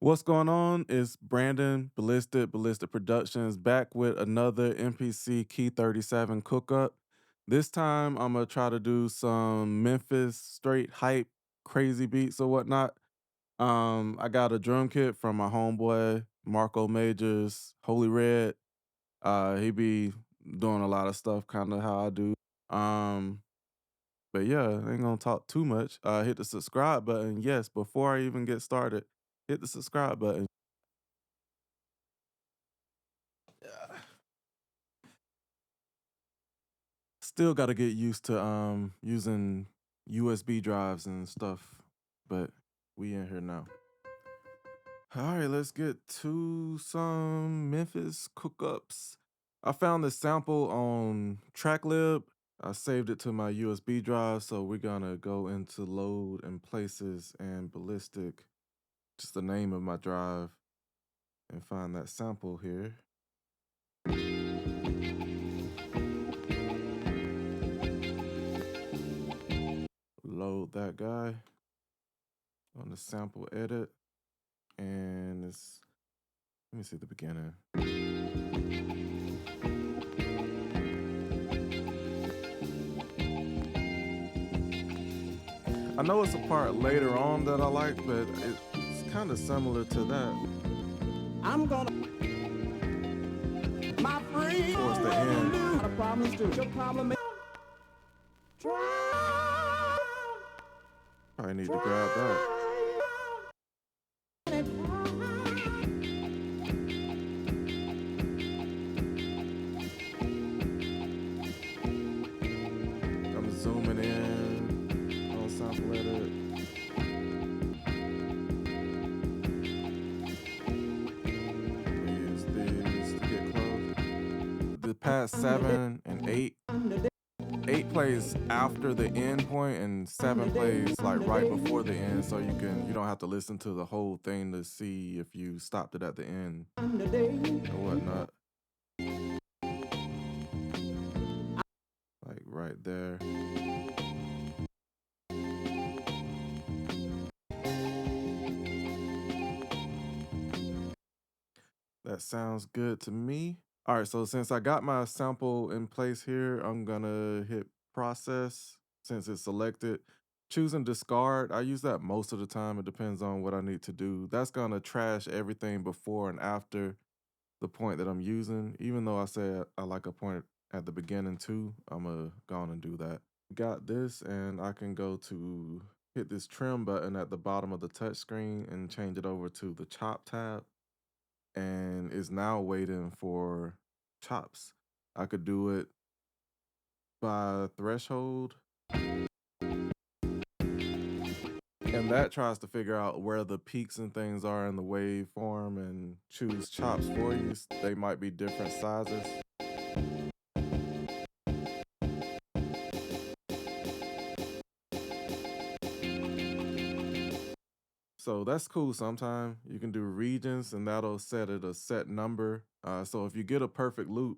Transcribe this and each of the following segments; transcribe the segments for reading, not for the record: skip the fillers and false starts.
What's going on? It's Brandon, Ballistic Productions, back with another MPC Key 37 CookUp. This time, I'm gonna try to do some Memphis straight hype, crazy beats or whatnot. I got a drum kit from my homeboy Marco Majors, Holy Red. He be doing a lot of stuff, kind of how I do. Um, but yeah, I ain't gonna talk too much. Hit the subscribe button. Yes, before I even get started, hit the subscribe button. Still got to get used to using USB drives and stuff, but we in here now. All right, let's get to some Memphis cookups. I found this sample on TrackLib. I saved it to my USB drive, so we're gonna go into load and places and ballistic, just the name of my drive, and find that sample here. Load that guy on the sample edit, and it's, let me see the beginning. I know it's a part later on that I like, but it's kind of similar to that I'm gonna, my friend, towards the end. got a problem too. Your problem is Probably need to grab that. I'm zooming in on sample edit. Use these to get close. The past 7 and 8. 8 plays after the end point and 7 plays like right before the end, so you don't have to listen to the whole thing to see if you stopped it at the end or whatnot. Like right there. That sounds good to me. All right, so since I got my sample in place here, I'm gonna hit process since it's selected. Choose and discard. I use that most of the time. It depends on what I need to do. That's gonna trash everything before and after the point that I'm using. Even though I said I like a point at the beginning too, I'm gonna go on and do that. Got this, and I can go to hit this trim button at the bottom of the touchscreen and change it over to the chop tab, and is now waiting for chops. I could do it by threshold, and that tries to figure out where the peaks and things are in the waveform and choose chops for you. They might be different sizes. So that's cool. Sometimes you can do regions and that'll set it a set number. So if you get a perfect loop,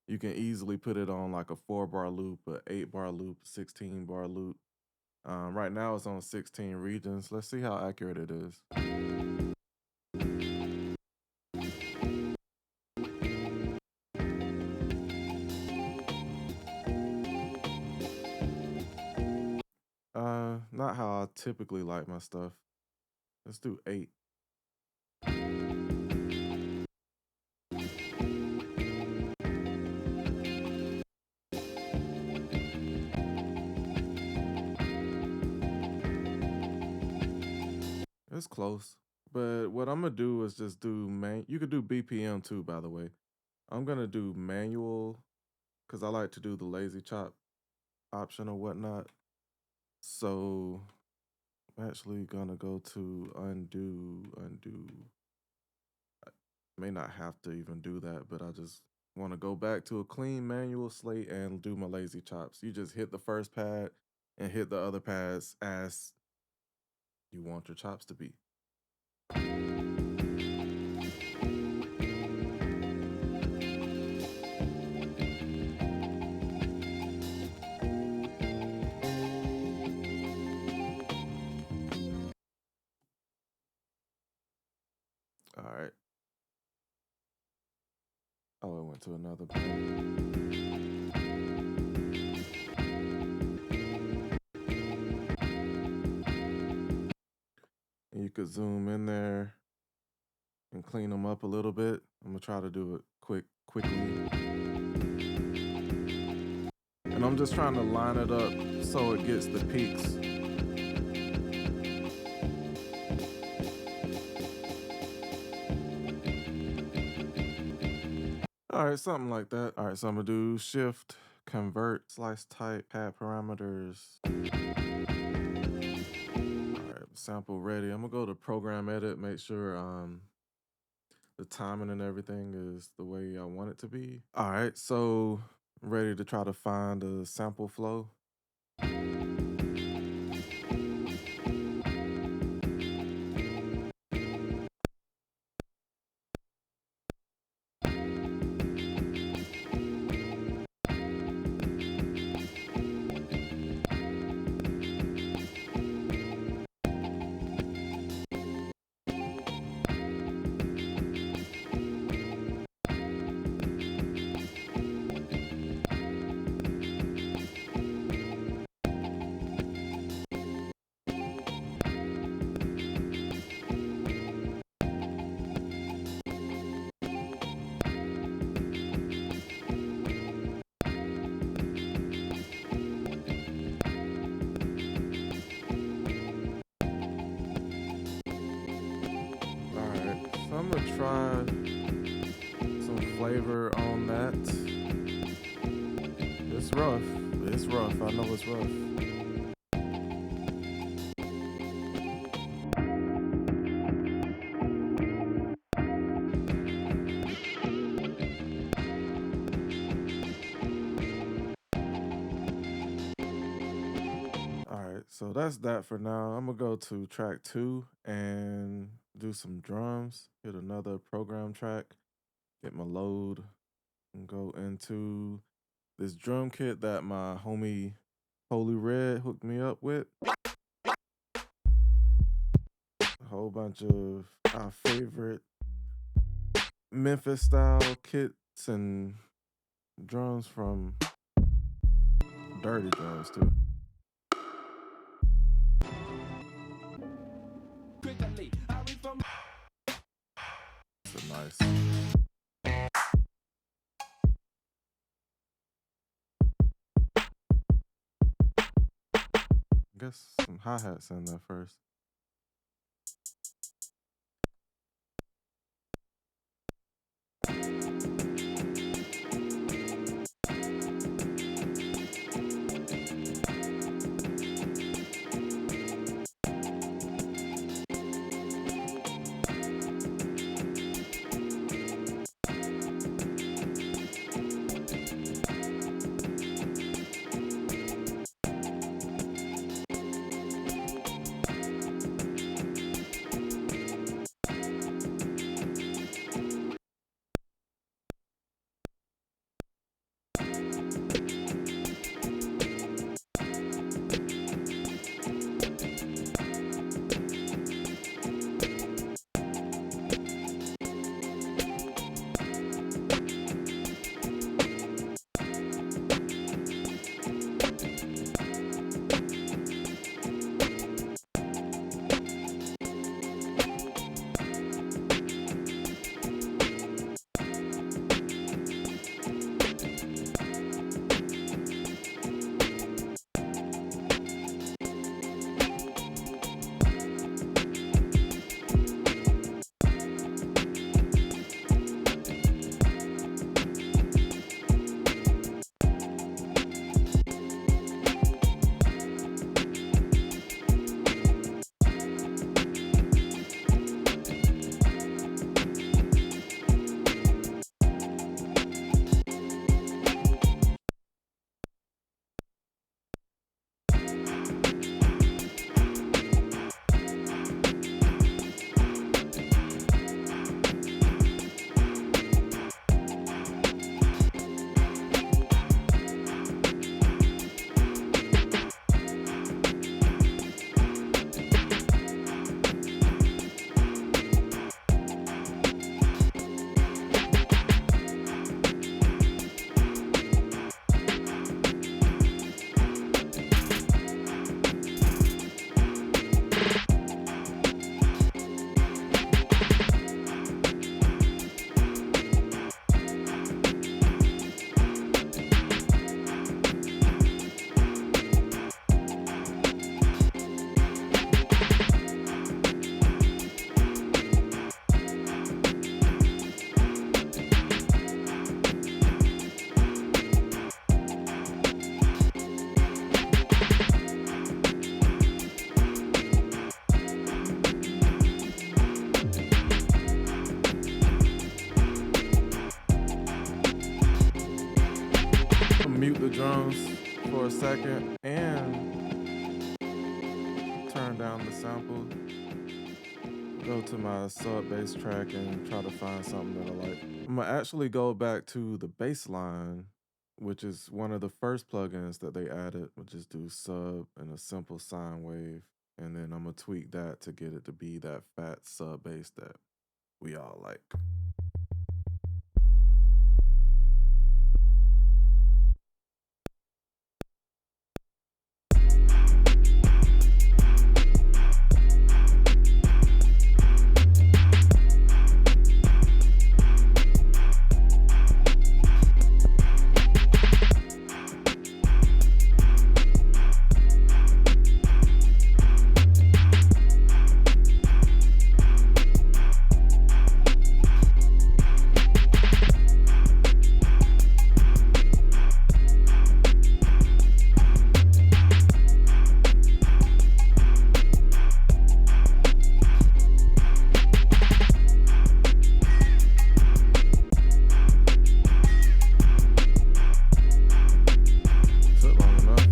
you can easily put it on like a 4-bar loop, a 8-bar loop, 16-bar loop. Right now it's on 16 regions. Let's see how accurate it is. Not how I typically like my stuff. Let's do 8. It's close. But what I'm gonna do is just do you could do BPM too, by the way. I'm gonna do manual because I like to do the lazy chop option or whatnot. So I'm actually gonna go to undo. I may not have to even do that, but I just want to go back to a clean manual slate and do my lazy chops. You just hit the first pad and hit the other pads as you want your chops to be. All right. Oh, it went to another pen. And you could zoom in there and clean them up a little bit. I'm gonna try to do it quickly. And I'm just trying to line it up so it gets the peaks. All right, something like that. All right, so I'm gonna do shift, convert, slice type, pad parameters. All right, sample ready. I'm gonna go to program edit, make sure the timing and everything is the way I want it to be. All right, so ready to try to find a sample flow. All right, so I'm gonna try some flavor on that. It's rough. It's rough. I know it's rough. All right, so that's that for now. I'm gonna go to track 2 and do some drums. Hit another program track, get my load, and go into this drum kit that my homie Holy Red hooked me up with. A whole bunch of our favorite Memphis style kits and drums from Dirty Drums too. It's a nice. I guess some hi-hats in there first. a second and turn down the sample. Go to my sub bass track and try to find something that I like. I'm gonna actually go back to the bass line, which is one of the first plugins that they added, which is do sub and a simple sine wave. And then I'm gonna tweak that to get it to be that fat sub bass that we all like. Took long enough.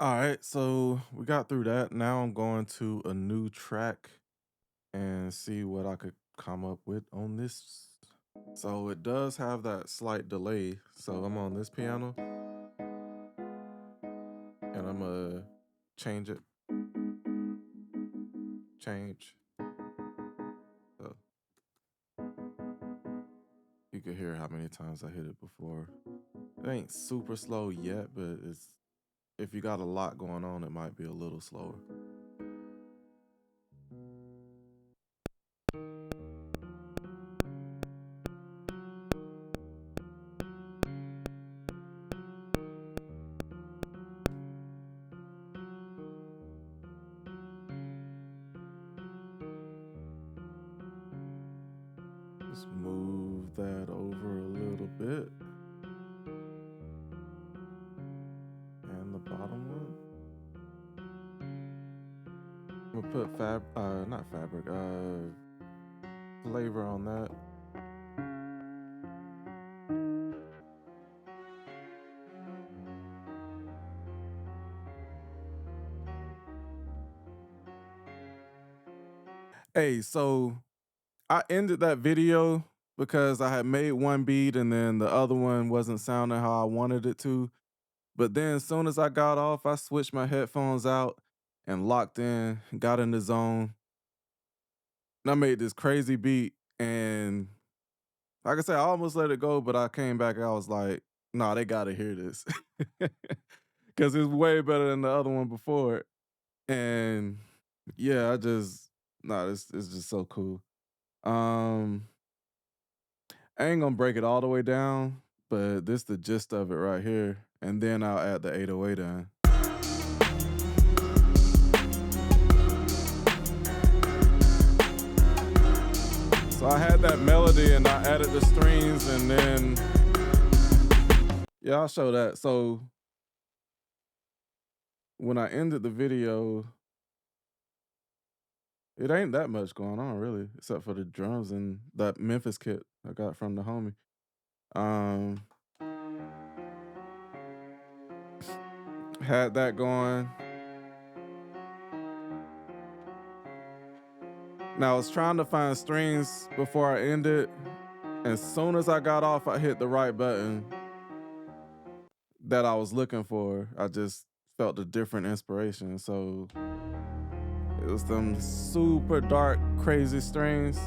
All right, so we got through that. Now I'm going to a new track and see what I could come up with on this. So it does have that slight delay. So I'm on this piano and I'm gonna change it. Change. So you can hear how many times I hit it before. It ain't super slow yet, but it's if you got a lot going on, it might be a little slower. Just move that over a little bit. And the bottom one. I'm gonna put not fabric, flavor on that. Hey, so I ended that video because I had made one beat and then the other one wasn't sounding how I wanted it to. But then as soon as I got off, I switched my headphones out and locked in, got in the zone. And I made this crazy beat. And like I said, I almost let it go, but I came back and I was like, nah, they gotta hear this. Cause it's way better than the other one before it. And yeah, it's just so cool. Um I ain't gonna break it all the way down, but this the gist of it right here. And then I'll add the 808 in. So I had that melody and I added the strings and then, yeah, I'll show that. So when I ended the video, it ain't that much going on really, except for the drums and that Memphis kit I got from the homie. Um, had that going. Now I was trying to find strings before I ended. As soon as I got off, I hit the right button that I was looking for. I just felt a different inspiration. So it was them super dark, crazy strings.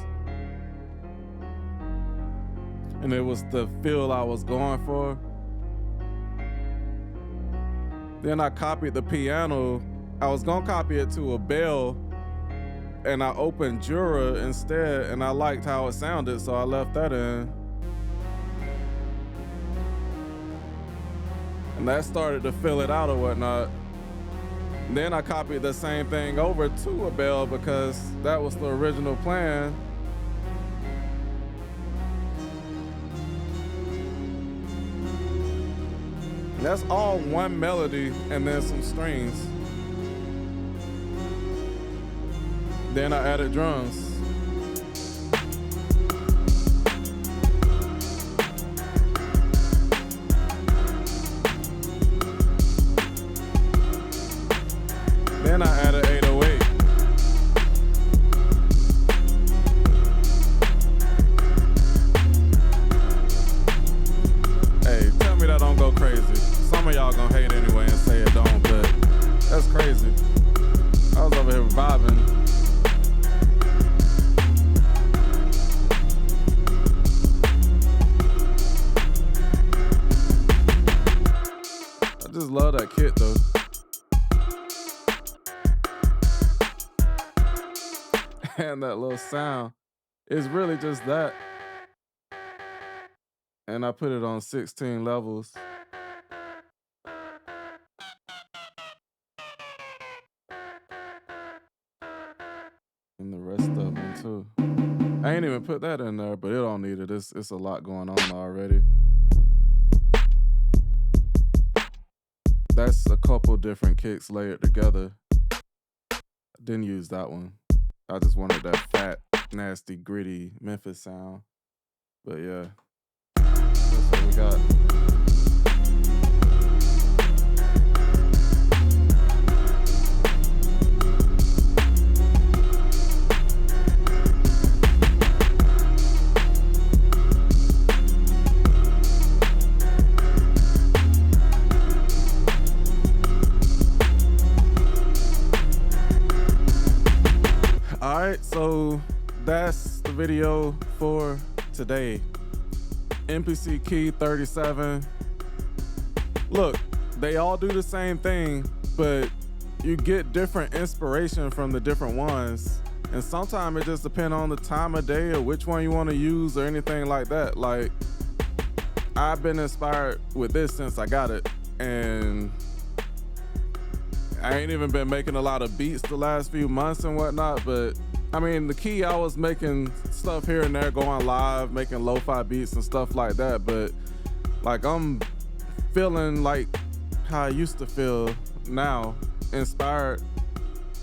And it was the feel I was going for. Then I copied the piano. I was gonna copy it to a bell, and I opened Jura instead, and I liked how it sounded, so I left that in. And that started to fill it out or whatnot. And then I copied the same thing over to a bell because that was the original plan. And that's all one melody and then some strings. Then I added drums. Then I added 808. Hey, tell me that don't go crazy. Some of y'all gonna hate anyway and say it don't, but that's crazy. I was over here vibing. I just love that kit though. And that little sound is really just that. And I put it on 16 levels. And the rest of them too. I ain't even put that in there, but it don't need it. It's a lot going on already. That's a couple different kicks layered together. I didn't use that one. I just wanted that fat, nasty, gritty Memphis sound. But yeah, that's what we got. All right, so that's the video for today. MPC Key 37. Look, they all do the same thing, but you get different inspiration from the different ones. And sometimes it just depends on the time of day or which one you want to use or anything like that. Like, I've been inspired with this since I got it. And I ain't even been making a lot of beats the last few months and whatnot, but I mean, the Key, I was making stuff here and there, going live, making lo-fi beats and stuff like that, but like I'm feeling like how I used to feel now, inspired,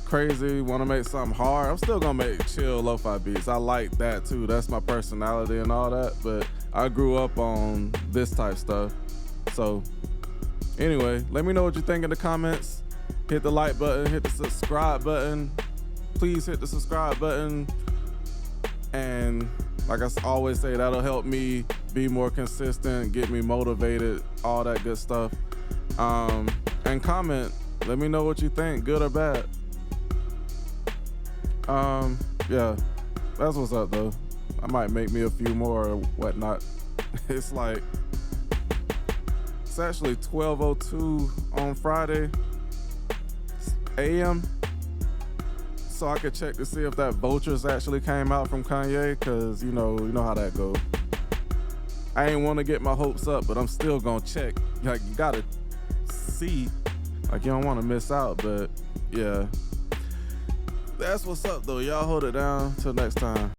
crazy, want to make something hard. I'm still gonna make chill lo-fi beats. I like that too. That's my personality and all that, but I grew up on this type stuff. So anyway, let me know what you think in the comments. Hit the like button, hit the subscribe button. Please hit the subscribe button. And like I always say, that'll help me be more consistent, get me motivated, all that good stuff. And comment, let me know what you think, good or bad. Yeah, that's what's up though. I might make me a few more or whatnot. It's actually 12:02 on Friday AM, so I could check to see if that Vultures actually came out from Kanye, cause you know how that go. I ain't want to get my hopes up, but I'm still gonna check. Like, you gotta see, like, you don't want to miss out. But yeah, that's what's up though. Y'all hold it down till next time.